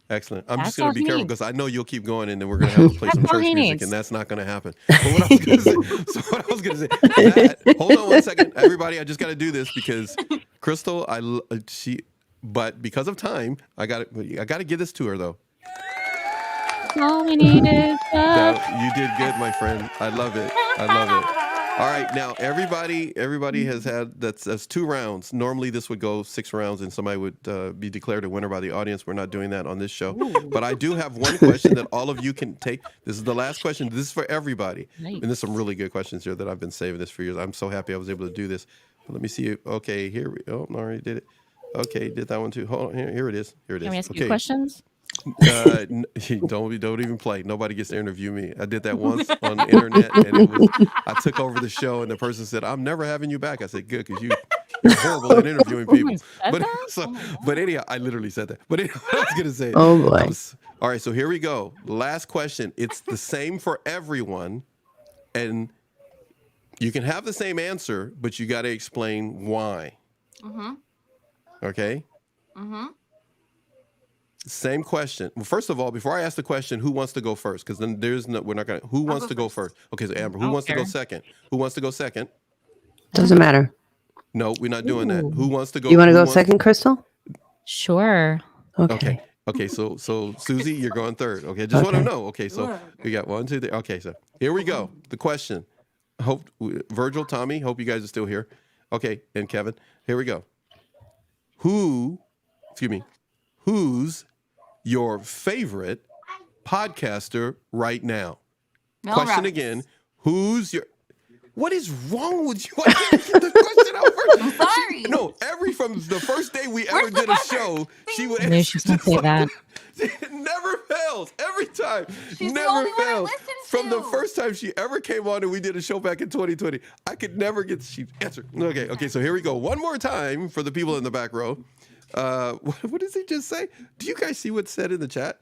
Excellent. I'm just That's going all to be he careful needs. because I know you'll keep going and then we're going to have to play some That's all church he music needs. and that's not going to happen. But what I was going to say, hold on one second. Everybody, I just got to do this because Crystal, but because of time, I got to give this to her though. All we need is love. You did good, my friend. I love it. I love it. All right, now everybody has had that's 2 rounds. Normally this would go 6 rounds and somebody would be declared a winner by the audience. We're not doing that on this show. Ooh. But I do have one question that all of you can take. This is the last question. This is for everybody. Nice. And there's some really good questions here that I've been saving this for years. I'm so happy I was able to do this. But let me see. Okay, here we go. I already did it. Okay, did that one too. Hold on. Here it is. Here it is. Can we ask okay. you questions? Don't even play. Nobody gets to interview me. I did that once on the internet, and I took over the show, and the person said, "I'm never having you back." I said, "Good, because you're horrible at interviewing people." But anyhow, I literally said that. But anyhow, I was gonna say, Oh boy! All right, so here we go. Last question. It's the same for everyone, and you can have the same answer, but you got to explain why. Mm-hmm. Okay. Mm-hmm. Same question. Well, first of all, before I ask the question, who wants to go first? Because then we're not gonna. Who wants to go first? Okay, so Amber, who wants to go second? Who wants to go second? Doesn't matter. No, we're not doing that. Who wants to go? You want to go second, Crystal? Sure. Okay. Okay. So Susie, you're going third. Okay, just want to know. Okay, so we got 1, 2, 3. Okay, so here we go. The question. Hope Virgil, Tommy, hope you guys are still here. Okay, and Kevin, here we go. Who's your favorite podcaster right now? Mel Question Robbins. again. What is wrong with you? I can't get the question out first. I'm sorry. From the first day we ever did a show, she would I knew answer she was gonna just say like that. It never fails. Every time. She's the never only one I fails. listen From the to. first time she ever came on and we did a show back in 2020, I could never get she answered. Okay, so here we go. One more time for the people in the back row. What does he just say? Do you guys see what's said in the chat?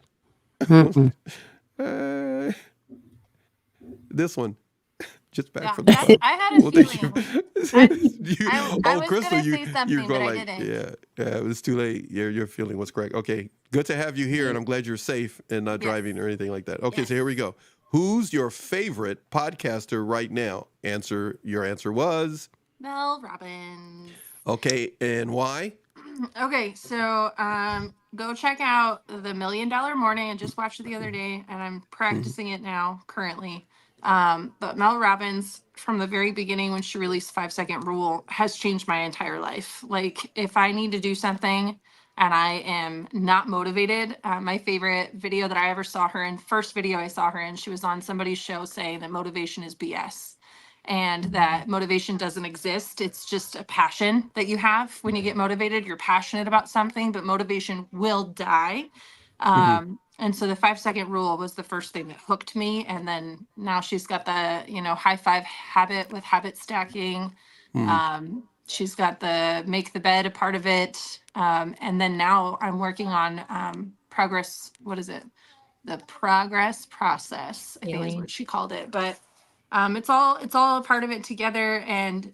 This one. Just back from the top. I had a feeling. I was Crystal, gonna say something, you're going but I like, didn't. yeah, it was too late. Your feeling was correct. Okay, good to have you here, and I'm glad you're safe and not driving or anything like that. Okay, so here we go. Who's your favorite podcaster right now? Your answer was Mel Robbins. okay, and why? Okay, so go check out the $1 Million Morning. I just watched it the other day, and I'm practicing it now currently. But Mel Robbins, from the very beginning when she released 5-Second Rule, has changed my entire life. Like, if I need to do something and I am not motivated, my favorite video that I ever saw her in, first video I saw her in, she was on somebody's show saying that motivation is BS. And that motivation doesn't exist. It's just a passion that you have. When you get motivated, you're passionate about something, but motivation will die. And so the 5-Second Rule was the first thing that hooked me. And then now she's got the, high 5 habit with habit stacking. She's got the make the bed a part of it. And then now I'm working on progress. What is it? The progress process, I think is what she called it. But it's all a part of it together. And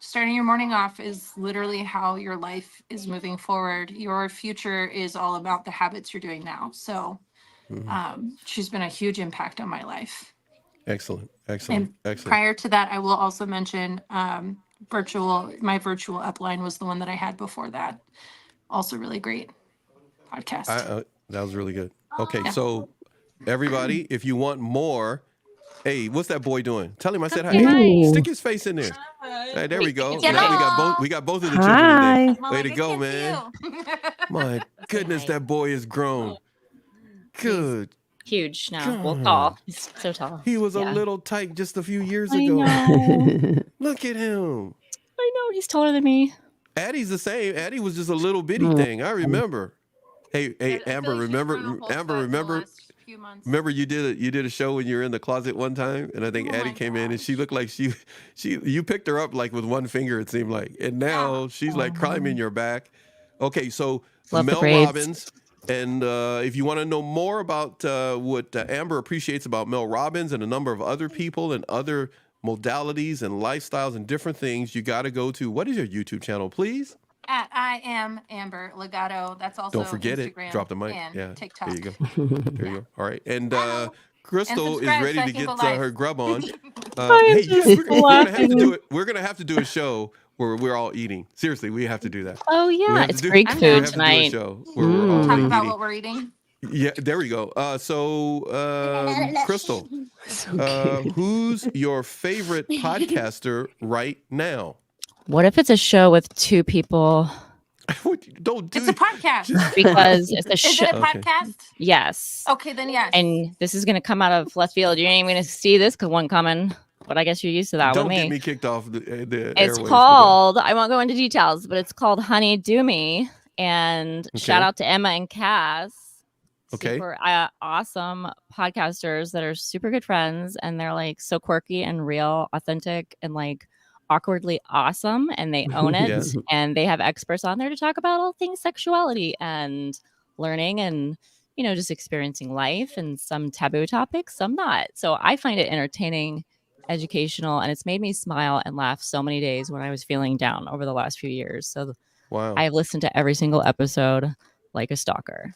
starting your morning off is literally how your life is moving forward. Your future is all about the habits you're doing now. So she's been a huge impact on my life. Excellent. And prior to that, I will also mention my virtual upline was the one that I had before that. Also really great podcast. That was really good. Okay, Yeah. so everybody, if you want more, hey, what's that boy doing? Tell him I said hi. Say hi. Stick his face in there. Hey, there we go. Get Now off. we got both of the children Hi. today. Mom, Way I to can't go, see man. you. My goodness, that boy is grown. Good. Huge now. Well, God. tall. He's so tall. He was a Yeah. little tight just a few years I ago. know. Look at him. I know. He's taller than me. Addie's the same. Addie was just a little bitty thing. I remember. Hey, I feel Amber, like she's remember grown a whole Amber, set the remember last few months. remember you did a show when you were in the closet one time, and I think Oh Addie my came in and she gosh. looked like you picked her up like with one finger, it seemed like. And now she's like climbing your back. Okay, so Love the Mel braids. Robbins. And if you want to know more about what Amber appreciates about Mel Robbins and a number of other people and other modalities and lifestyles and different things, you got to go to, what is your YouTube channel, please? At I am Amber Legato. That's also Don't forget Instagram it. Drop the mic. and Yeah. TikTok. There you go. There you go. All right. And Hello. Crystal is subscribe ready so I to can get go live. her grub on. I am Hey, just we're gonna have to laughing. do it. We're gonna have to do a show where we're all eating. Seriously, we have to do that. Oh We yeah, have to it's do- Greek I'm we food have to do a tonight. show where we're all Talk eating. about what we're eating. Yeah, there we go. Crystal, So cute. who's your favorite podcaster right now? What if it's a show with two people? Don't do It's a podcast. Because it's a Is show. it a Okay. podcast? Yes. Okay, then yes. And this is going to come out of left field. You ain't even going to see this one coming. But I guess you're used to that Don't with get me. me kicked off the It's airwaves. called, I won't go into details, but it's called Honey Do Me. And shout Okay. out to Emma and Cass. Okay. Super awesome podcasters that are super good friends. And they're like so quirky and real, authentic, and like awkwardly awesome. And they own it. Yes. And they have experts on there to talk about all things sexuality and learning and, you know, just experiencing life, and some taboo topics, some not. So I find it entertaining, educational, and it's made me smile and laugh so many days when I was feeling down over the last few years. So Wow. I've listened to every single episode like a stalker.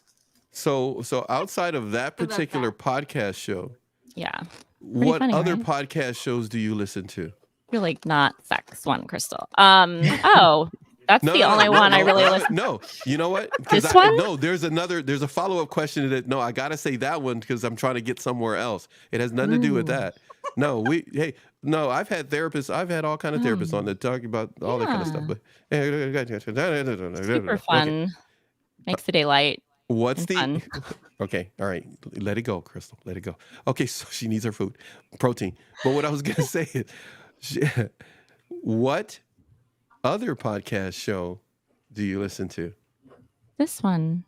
So outside of that I love particular podcast show, Yeah. what funny, other right? podcast shows do you listen to? You're like not sex one, Crystal. Oh, that's the only one I really listen. No, you know what? 'Cause This one? No, there's a follow-up question that no, I gotta say that one because I'm trying to get somewhere else. It has nothing to do with that. No, I've had therapists. I've had all kind of therapists on that talk about all that kind of stuff. But Super fun. Makes the day light. What's and the fun. Okay, all right. Let it go, Crystal. Let it go. Okay, so she needs her food, protein. But what I was gonna say is, what other podcast show do you listen to? This one.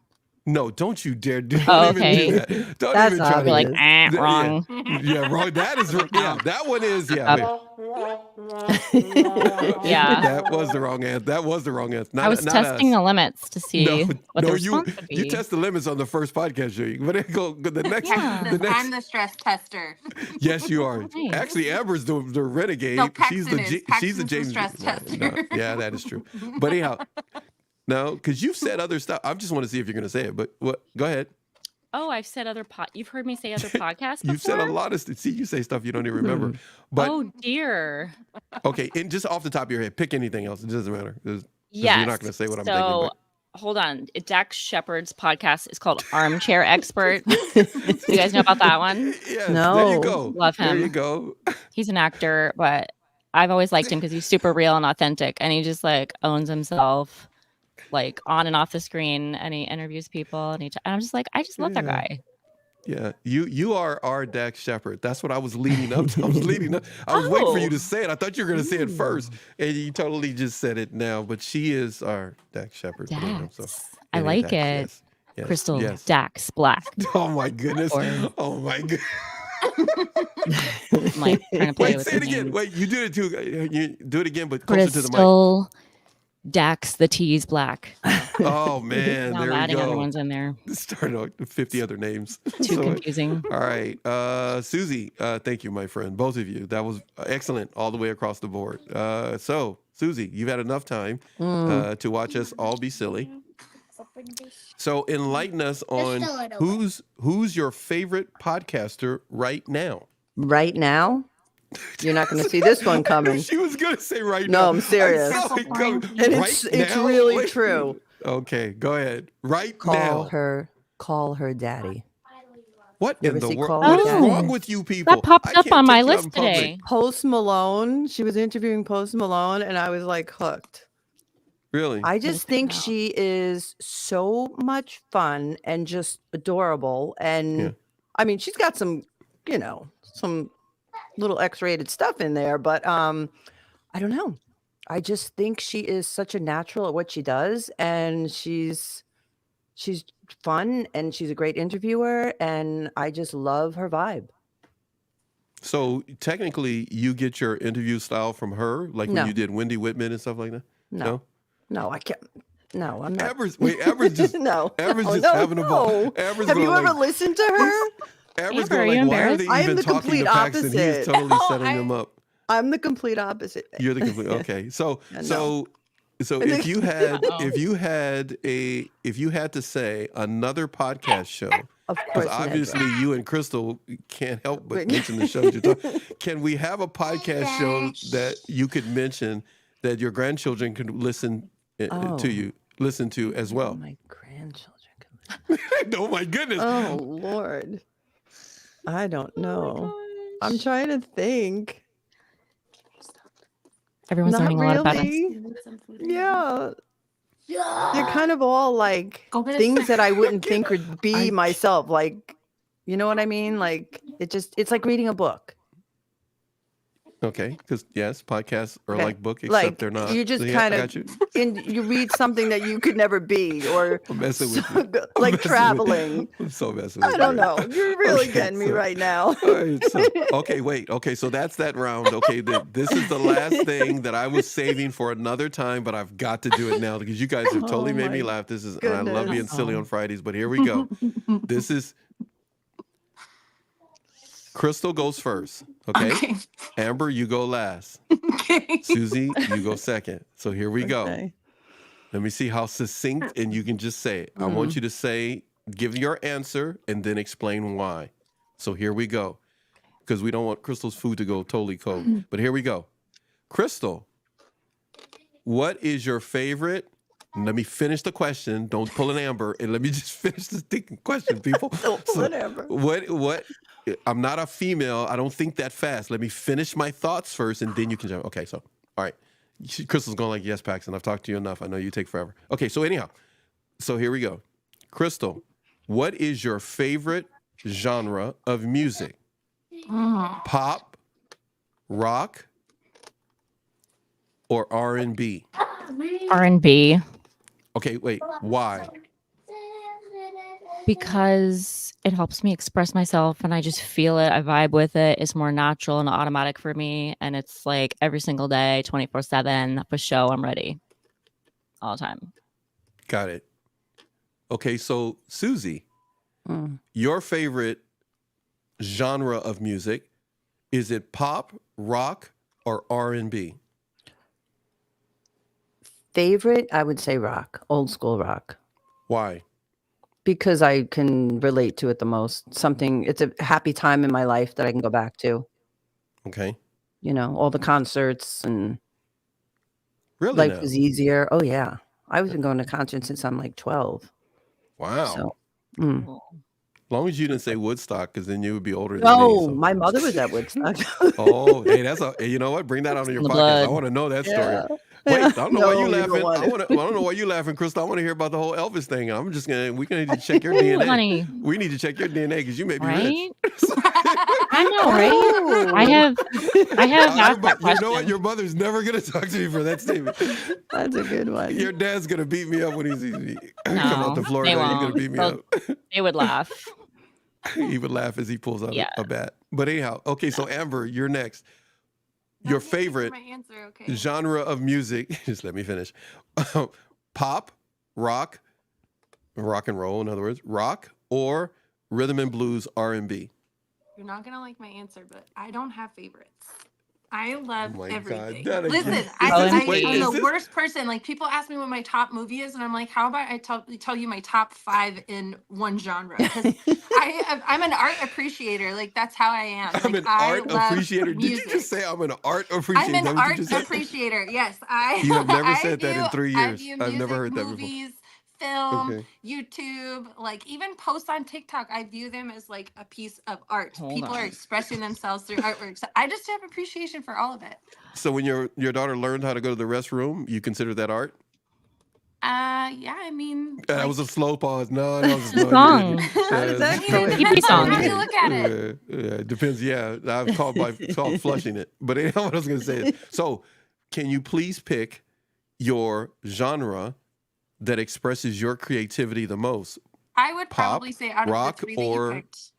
No, don't you dare do Oh, even okay. do that. Don't That's even try I'll be to like, obvious. wrong. Yeah, wrong. That is yeah. That one is yeah. Yeah. That was the wrong answer. That was the wrong answer. Not, I was not testing us. the limits to see what the you response would be. you test the limits on the first podcast show. But it go the next Yeah. the next. I'm the stress tester. Yes, you are. Nice. Actually, Amber's the renegade. No, she's the Paxton is. she's the Paxton's the James. stress No, tester. yeah, that is true. But anyhow, no, because you've said other stuff. I just want to see if you're going to say it. But what? Go ahead. Oh, I've said other you've heard me say other podcasts You've said a before? lot of. See, you say stuff you don't even remember. But Oh dear. okay, and just off the top of your head, pick anything else. It doesn't matter. 'Cause Yes. you're not going to say what I'm thinking. So But hold on. Dax Shepard's podcast is called Armchair Expert. You guys know about that one? yes, there you No. go. Love There you him. go. He's an actor, but I've always liked him because he's super real and authentic, and he just like owns himself, like on and off the screen, and he interviews people, and and I'm just like, I just love that Yeah. guy. Yeah, you are our Dax Shepard. That's what I was leading up to. I was leading up. I was waiting for you Oh. to say it. I thought you were going to say it first, and you totally just said it now. But she is our Dax Shepard. But anyhow, so, Dax. I yeah, like Dax, it. Yes, yes, Crystal Yes. Dax Black. Oh my goodness. Or- Oh my god. I'm like trying to play Wait, with say it the again. names. Wait, you did it too. You do it again, but closer to the mic. Crystal Dax the T's Black. Oh man, Now there I'm we adding other go. ones in there. Started out with 50 other names. Too So, confusing. all right, Susie. Thank you, my friend, both of you. That was excellent all the way across the board. So, Susie, you've had enough time to watch us all be silly. So, enlighten us on Just a little who's your favorite podcaster right now. Right now, you're not going to see this one coming. She was gonna say right No, now. I'm serious. I saw it coming. And Right it's now? really Wait. true. Okay, go ahead. Right Call now. her daddy. What You in ever the see world? Call What Her is Daddy? wrong with you people? That popped I up can't on my take you out in list public. today. Post Malone. She was interviewing Post Malone, and I was like hooked. Really? I Gotta just check it think out. she is so much fun and just adorable. And Yeah. I mean, she's got some, some little X-rated stuff in there, but I don't know. I just think she is such a natural at what she does, and she's fun, and she's a great interviewer, and I just love her vibe. So technically, you get your interview style from her, like when No. you did Wendy Whitman and stuff like that. No, I can't. No, I'm not. Amber's just no, Amber's no, just no, having a ball. no. Amber's Have you going ever like, listened to her? Amber's Amber, are going you like, why are embarrassed? they I am even the talking to complete Paxton? He is opposite. totally No, setting them up. I'm the complete opposite. You're the complete. Okay, so No. so if you had to say another podcast show, Of because course, Nedra. obviously you and Crystal can't help but mention the shows you're talking. Can we have a podcast show that you could mention that your grandchildren could listen listen to as well? My grandchildren. Oh my goodness! Oh Lord, I don't know. I'm trying to think. Everyone's Not learning a lot about us. really. Yeah. They're kind of all like Go get a things snack. that I wouldn't think would be myself. Like, you know what I mean? Like it's like reading a book. Okay, because yes, podcasts are Okay. like book, except Like, they're not. you just So, kind I of got you. you read something that you could never be, or I'm messing with you. I'm like messing traveling. I'm so messing with I you. don't know. You're really Okay, getting me so- right now. All right, so, okay, wait. Okay, so that's that round. Okay, this is the last thing that I was saving for another time, but I've got to do it now because you guys have totally Oh made me my laugh. This is, and I love being goodness. silly on Fridays, but here we go. This is Crystal goes first. Okay, Okay. Amber, you go last. Okay. Susie, you go second. So here we go. Okay. Let me see how succinct, and you can just say it. I want you to give your answer, and then explain why. So here we go, because we don't want Crystal's food to go totally cold. But here we go. Crystal, what is your favorite? Let me finish the question. Don't pull an Amber, and let me just finish the stinking question, people. Whatever. What? I'm not a female. I don't think that fast. Let me finish my thoughts first, and then you can jump. Okay, so all right. Crystal's going like, yes, Paxton, I've talked to you enough. I know you take forever. Okay, so anyhow, so here we go. Crystal, what is your favorite genre of music? Pop, rock, or R&B? R&B, Okay, wait, why? because it helps me express myself and I just feel it. I vibe with it. It's more natural and automatic for me. And it's like every single day, 24/7 for show. I'm ready all the time. Got it. Okay, so Susie, Mm. your favorite genre of music, is it pop, rock, or R&B? Favorite, I would say rock, old school rock, Why? because I can relate to it the most. It's a happy time in my life that I can go back to. Okay. All the concerts, and Really life now? was easier. Oh yeah, I've been going to concerts since I'm like 12. Wow. So, As long as you didn't say Woodstock, because then you would be older than no, me. So. my mother was at Woodstock. Oh, hey, you know what? Bring that out on your the podcast. blood. I want to know that story. Yeah. Wait, I don't know why No, you you don't laughing. want I it. don't know why you laughing, Crystal. I want to hear about the whole Elvis thing. We need to check your DNA. Honey. We need to check your DNA because you may be Right? rich. I know, right? I have asked that You know what? question. Your mother's never gonna talk to me for that statement. That's a good one. Your dad's gonna beat me up when he sees me. Come out to No, Florida. they He's gonna won't. beat me up. They would laugh. He would laugh as he pulls out Yeah. a bat. But anyhow, okay, so Amber, you're next. Your favorite My answer, okay. genre of music, just let me finish. Pop, rock and roll, in other words, rock, or rhythm and blues, R&B. You're not gonna like my answer, but I don't have favorites. I love Oh my God, everything. that again. Listen, Is this- wait, I'm is the this- worst person. Like, people ask me what my top movie is, and I'm like, how about I tell you my top 5 in one genre? Because I'm an art appreciator. Like, that's how I am. I'm Like, an I art love appreciator. Did you music. just say I'm an art appreciator? I'm Is that an what you art just said? appreciator. Yes, I. You have never I said that in view- 3 I years. view I've never music, heard that before. movies, film, Okay. YouTube, like even posts on TikTok. I view them as like a piece of art. Hold People are on. expressing themselves through artwork. So I just have appreciation for all of it. So when your daughter learned how to go to the restroom, you consider that art? Yeah, I mean, That was a slow pause. No, that was It's a no, song. you didn't. How does that I mean, it go? Hippie depends on song. how you look at it. It depends. Yeah, I've called flushing it. But anyhow, what I was going to say is, so can you please pick your genre that expresses your creativity the most? I would Pop, probably say out of rock, the three that or- you picked,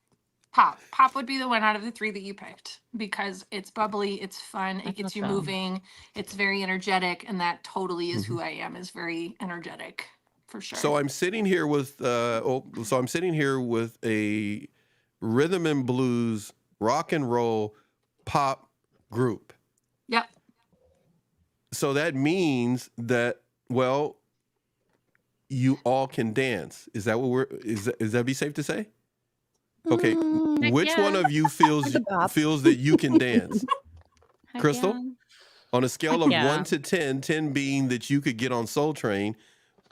pop. Pop would be the one out of the three that you picked because it's bubbly, it's fun, it gets you Awesome. moving, it's very energetic, and that totally is who I am. Is very energetic for sure. So I'm sitting here with a rhythm and blues, rock and roll, pop group. Yep. So that means that, well, you all can dance. Is that what is that be safe to say? Okay. Heck Which one yeah. of you feels that you can dance? Heck Crystal? yeah. On a scale Heck of yeah. 1 to 10, 10 being that you could get on Soul Train,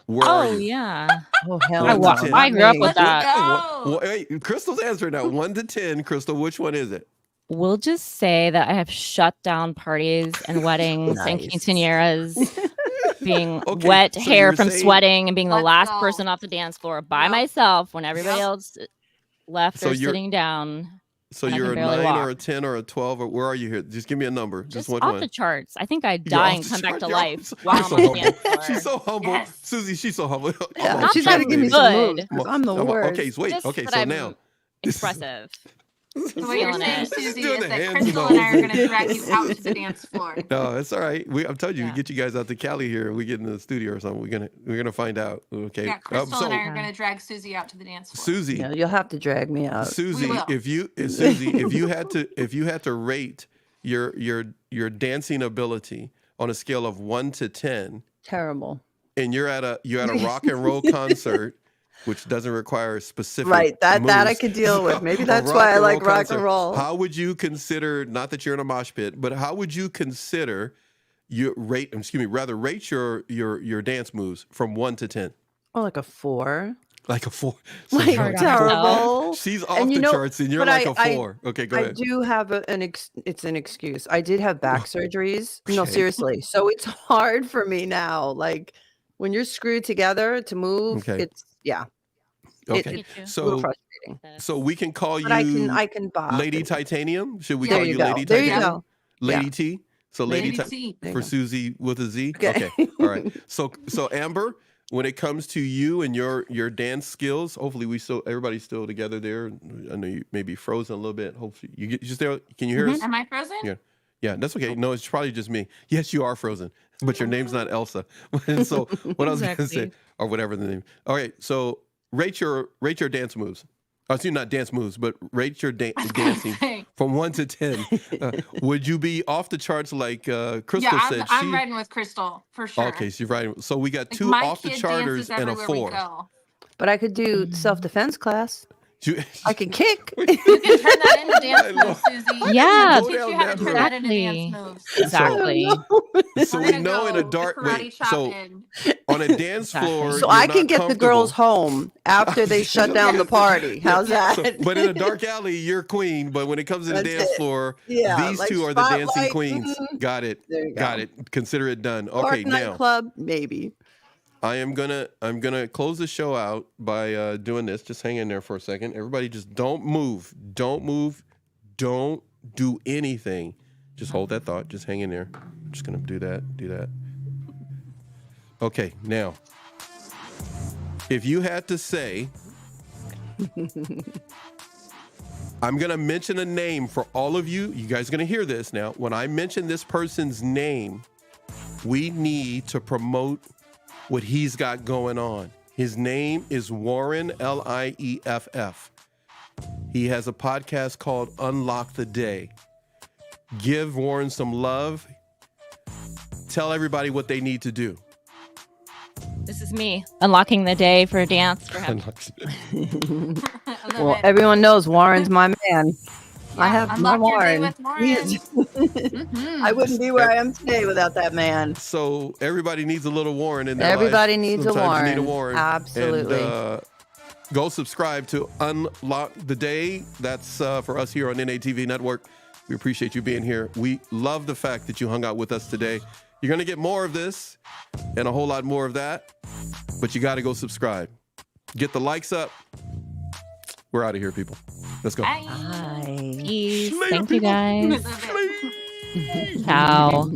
where are Oh you? yeah. Oh hell I no, wa- not I grew up me. with Let's that. go. Wait, Crystal's answering now. 1 to 10, Crystal, which one is it? We'll just say that I have shut down parties and weddings and Nice. quinceañeras, being Okay, wet so hair you're from saying- sweating and being the Let's last go. person off the dance floor by Yep. myself when everybody Yep. else left So or you're- sitting down. So And I you're can a barely 9 or a walk. 10 or a 12, or where are you here? Just give me a number. Just which off one? the charts. I think I'd You're die off and the come back chart. to You're life off- while you're I'm so on the humble. dance floor. She's so humble. Yes. Susie, she's so humble. Yeah, Humble. she's that got to I'm give me good. some moves because I'm the Come on. worst. Okay, so wait. Just Okay, that so I'm now. expressive. So what you're feeling saying, it. Susie, Doing is the that hands Crystal and and I are all. going to drag you out to the dance floor. No, it's all right. I'm telling you, Yeah. we get you guys out to Cali here. We get in the studio or something. We're gonna find out. Okay. Yeah, Crystal and I So are going to drag Susie out to the dance floor. Susie, No, you'll have to drag me out. Susie, We will. if you had to rate your dancing ability on a scale of 1 to 10, Terrible. and you're at a rock and roll concert, which doesn't require specific Right. That I moves. could deal with. Maybe A that's why I like rock concert. and roll. How would you consider, not that you're in a mosh pit, but how would you consider rate your dance moves from 1 to 10? Oh, like a 4. Like a 4. So Like you're- hard on terrible. she's off And the you know- charts and you're but like I- a 4. Okay, go I ahead. do have it's an excuse. I did have back surgeries. No, Okay. seriously. So it's hard for me now. Like when you're screwed together to move, Okay. it's yeah, Okay. Get you. a little So frustrating. so we can call But you I can bob. Lady and- Titanium. Should we There call There you you go. Lady There you Titanium? go. Lady Yeah. T. So Lady Lady Ti- T. There you for go. Susie with a Z. Okay. All right. So Amber, when it comes to you and your dance skills, hopefully everybody's still together there. I know you may be frozen a little bit. Hopefully you still, can you hear us? Am I frozen? Yeah. Yeah, that's okay. No, it's probably just me. Yes, you are frozen, but your name's not Elsa. And so what I was going to say, Exactly. or whatever the name. All right. So rate your dance moves. Oh, excuse me, not dance moves, but rate your dancing Say. from 1 to 10. Would you be off the charts like Crystal Yeah, said? I'm riding with Crystal for sure. Okay, she's riding. So we got Like, 2 my off the kid charters dances and a everywhere we 4. go. But I could do self-defense class. You- I can kick. You can turn that into dance I know. moves, Susie. Yeah. We'll teach you how to turn that into dance moves. Exactly. so We're we gonna know in a go dark karate wait, chop so in. on a dance Exactly. floor, So you're I can not get the girls comfortable. home after they shut down the party. How's that? So, but in a dark alley, you're queen. But when it comes to the That's dance it. floor, Yeah, these like two are the dancing spotlight, queens. Got it. There you Got go. it. Consider it done. Park Okay, now nightclub, maybe. I'm gonna close the show out by doing this. Just hang in there for a second. Everybody, just don't move. Don't move. Don't do anything. Just hold that thought. Just hang in there. I'm just gonna do that. Do that. Okay, now, if you had to say, I'm gonna mention a name for all of you. You guys are gonna hear this now. When I mention this person's name, we need to promote what he's got going on. His name is Warren, Lieff. He has a podcast called Unlock the Day. Give Warren some love. Tell everybody what they need to do. This is me unlocking the day for a dance for him. I love Well, it. everyone knows Warren's my man. I have my unlock your day Warren. with Warren. He is- Mhm. I wouldn't be where I am today without that man. So everybody needs a little Warren in their Everybody life. needs Sometimes a you need Warren. a Warren. Absolutely. And go subscribe to Unlock the Day. That's for us here on NATV Network. We appreciate you being here. We love the fact that you hung out with us today. You're going to get more of this and a whole lot more of that, but you got to go subscribe. Get the likes up. We're out of here, people. Let's go. Bye. Bye. Peace. Later, Thank you people. guys. Love it. Ciao.